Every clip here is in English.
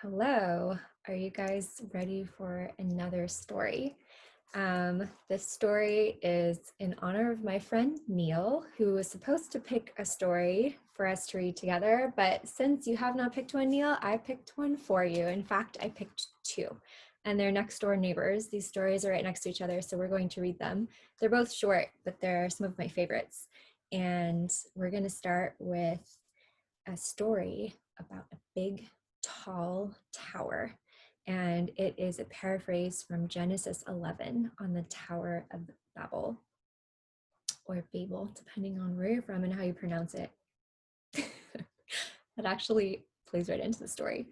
Hello, are you guys ready for another story? This story is in honor of my friend Neil, who was supposed to pick a story for us to read together, but since you have not picked one, Neil, I picked one for you. In fact, I picked two, and they're next door neighbors. These stories are right next to each other, so we're going to read them. They're both short, but they're some of my favorites. And we're going to start with a story about a big, tall tower. And it is a paraphrase from Genesis 11 on the Tower of Babel, or Babel, depending on where you're from and how you pronounce it. That actually plays right into the story.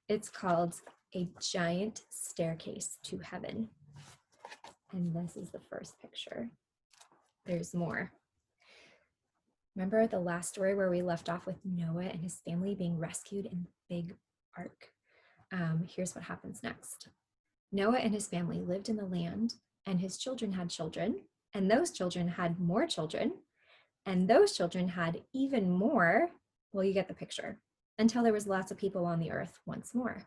It's called A Giant Staircase to Heaven. And this is the first picture. There's more. Remember the last story where we left off with Noah and his family being rescued in the big ark? Here's what happens next. Noah and his family lived in the land, and his children had children, and those children had more children, and those children had even more. Well, you get the picture, until there was lots of people on the earth once more.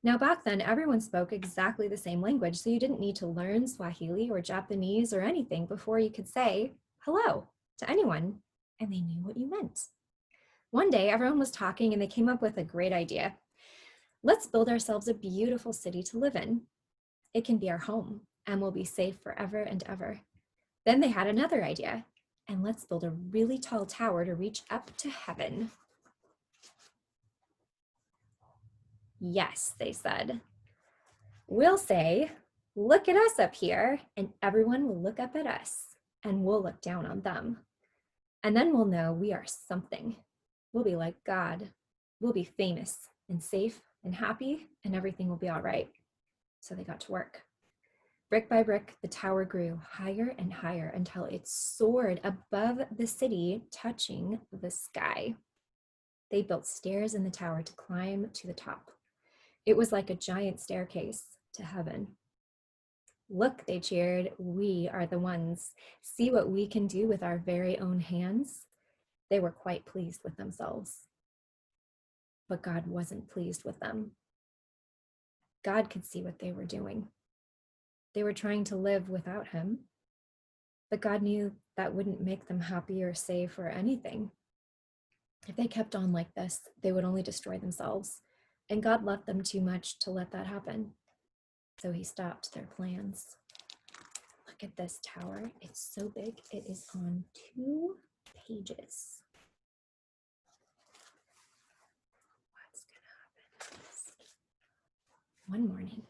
Now, back then, everyone spoke exactly the same language, so you didn't need to learn Swahili or Japanese or anything before you could say hello to anyone, and they knew what you meant. One day, everyone was talking, and they came up with a great idea. Let's build ourselves a beautiful city to live in. It can be our home, and we'll be safe forever and ever. Then they had another idea, and let's build a really tall tower to reach up to heaven. Yes, they said. We'll say, look at us up here, and everyone will look up at us, and we'll look down on them. And then we'll know we are something. We'll be like God. We'll be famous and safe and happy, and everything will be all right. So they got to work. Brick by brick, the tower grew higher and higher until it soared above the city, touching the sky. They built stairs in the tower to climb to the top. It was like a giant staircase to heaven. Look, they cheered, we are the ones. See what we can do with our very own hands. They were quite pleased with themselves. But God wasn't pleased with them. God could see what they were doing. They were trying to live without him, but God knew that wouldn't make them happy or safe or anything. If they kept on like this, they would only destroy themselves, and God loved them too much to let that happen. So he stopped their plans. Look at this tower. It's so big. It is on 2 pages. What's gonna happen next? One morning,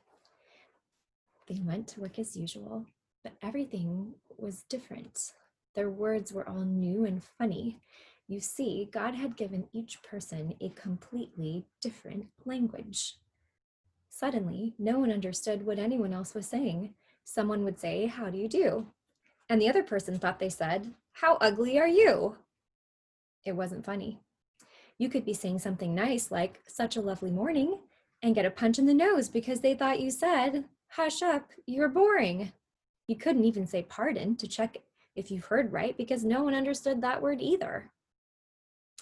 they went to work as usual, but everything was different. Their words were all new and funny. You see, God had given each person a completely different language. Suddenly, no one understood what anyone else was saying. Someone would say, "How do you do?" And the other person thought they said, "How ugly are you?" It wasn't funny. You could be saying something nice like, "Such a lovely morning," and get a punch in the nose because they thought you said, "Hush up, you're boring." You couldn't even say pardon to check if you've heard right because no one understood that word either.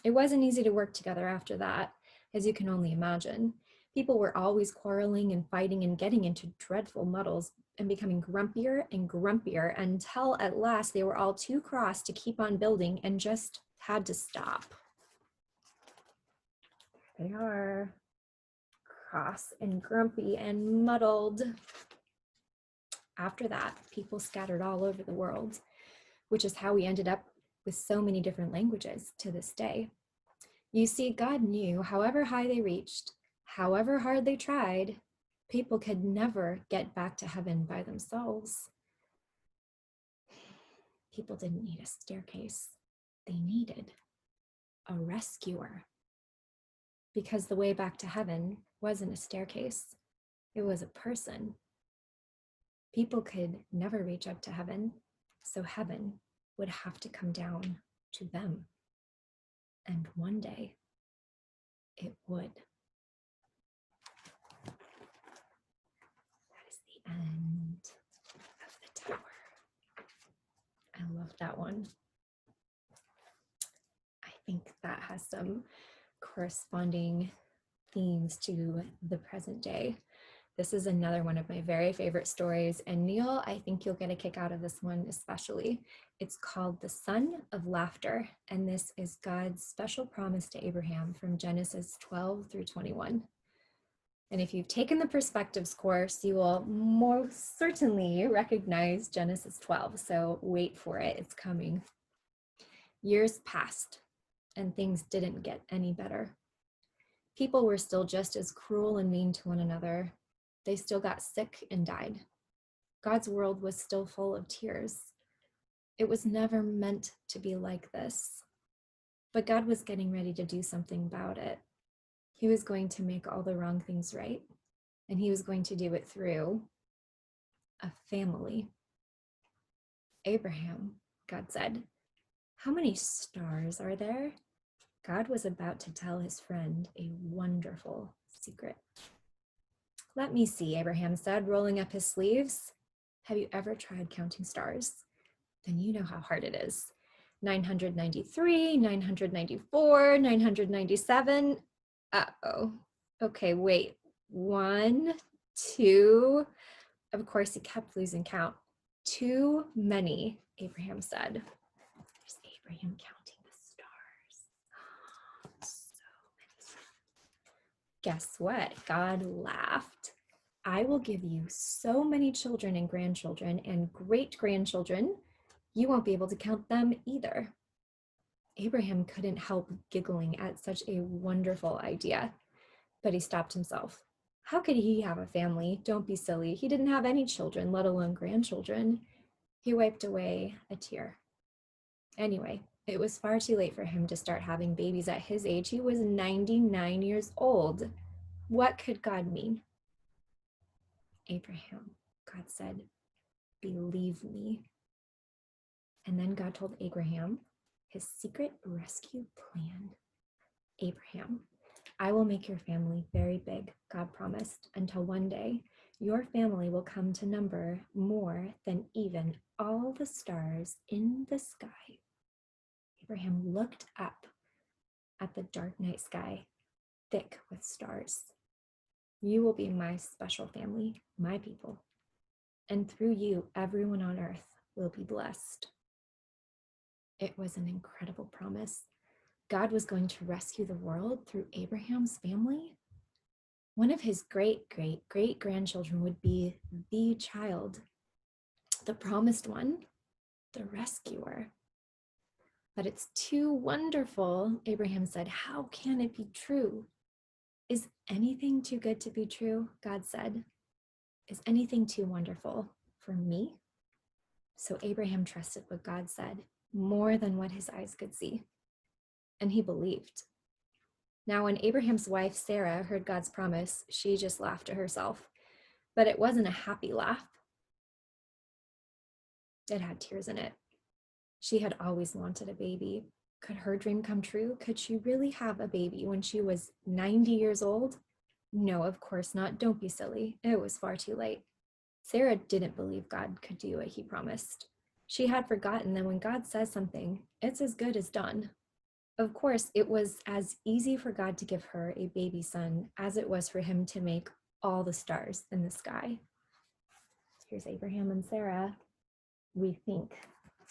It wasn't easy to work together after that, as you can only imagine. People were always quarreling and fighting and getting into dreadful muddles and becoming grumpier and grumpier until at last they were all too cross to keep on building and just had to stop. They are cross and grumpy and muddled. After that, people scattered all over the world, which is how we ended up with so many different languages to this day. You see, God knew however high they reached, however hard they tried, people could never get back to heaven by themselves. People didn't need a staircase. They needed a rescuer. Because the way back to heaven wasn't a staircase, it was a person. People could never reach up to heaven, so heaven would have to come down to them. And one day, it would. That is the end of the tower. I love that one. I think that has some corresponding themes to the present day. This is another one of my very favorite stories. And Neil, I think you'll get a kick out of this one especially. It's called The Son of Laughter. And this is God's special promise to Abraham from Genesis 12 through 21. And if you've taken the perspectives course, you will most certainly recognize Genesis 12. So wait for it, it's coming. Years passed and things didn't get any better. People were still just as cruel and mean to one another. They still got sick and died. God's world was still full of tears. It was never meant to be like this. But God was getting ready to do something about it. He was going to make all the wrong things right, and he was going to do it through a family. Abraham, God said, "How many stars are there?" God was about to tell his friend a wonderful secret. "Let me see," Abraham said, rolling up his sleeves. "Have you ever tried counting stars? Then you know how hard it is. 993, 994, 997. Uh-oh. Okay, wait. 1, 2. Of course, he kept losing count. "Too many," Abraham said. There's Abraham counting the stars. So many. Guess what? God laughed. "I will give you so many children and grandchildren and great-grandchildren, you won't be able to count them either." Abraham couldn't help giggling at such a wonderful idea, but he stopped himself. How could he have a family? Don't be silly. He didn't have any children, let alone grandchildren. He wiped away a tear. Anyway, it was far too late for him to start having babies at his age. He was 99 years old. What could God mean? "Abraham," God said, "believe me." And then God told Abraham his secret rescue plan. "Abraham, I will make your family very big," God promised, "until one day your family will come to number more than even all the stars in the sky." Abraham looked up at the dark night sky, thick with stars. "You will be my special family, my people. And through you, everyone on earth will be blessed." It was an incredible promise. God was going to rescue the world through Abraham's family. One of his great-great-great-grandchildren would be the child, the promised one, the rescuer. "But it's too wonderful," Abraham said. "How can it be true?" "Is anything too good to be true?" God said. "Is anything too wonderful for me?" So Abraham trusted what God said more than what his eyes could see, and he believed. Now, when Abraham's wife, Sarah, heard God's promise, she just laughed to herself. But it wasn't a happy laugh. It had tears in it. She had always wanted a baby. Could her dream come true? Could she really have a baby when she was 90 years old? No, of course not. Don't be silly. It was far too late. Sarah didn't believe God could do what he promised. She had forgotten that when God says something, it's as good as done. Of course, it was as easy for God to give her a baby son as it was for him to make all the stars in the sky. Here's Abraham and Sarah. We think.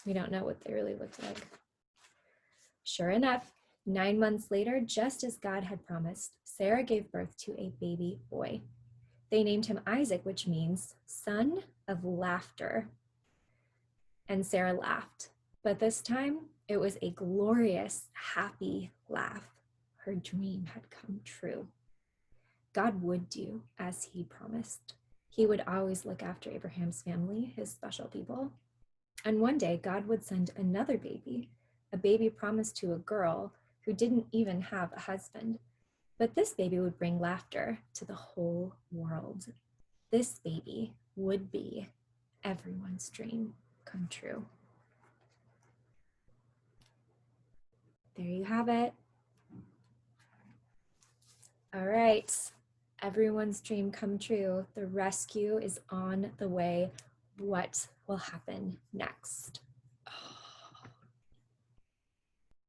We don't know what they really looked like. Sure enough, 9 months later, just as God had promised, Sarah gave birth to a baby boy. They named him Isaac, which means son of laughter. And Sarah laughed, but this time it was a glorious, happy laugh. Her dream had come true. God would do as he promised. He would always look after Abraham's family, his special people. And one day God would send another baby, a baby promised to a girl who didn't even have a husband. But this baby would bring laughter to the whole world. This baby would be everyone's dream come true. There you have it. All right, everyone's dream come true. The rescue is on the way. What will happen next?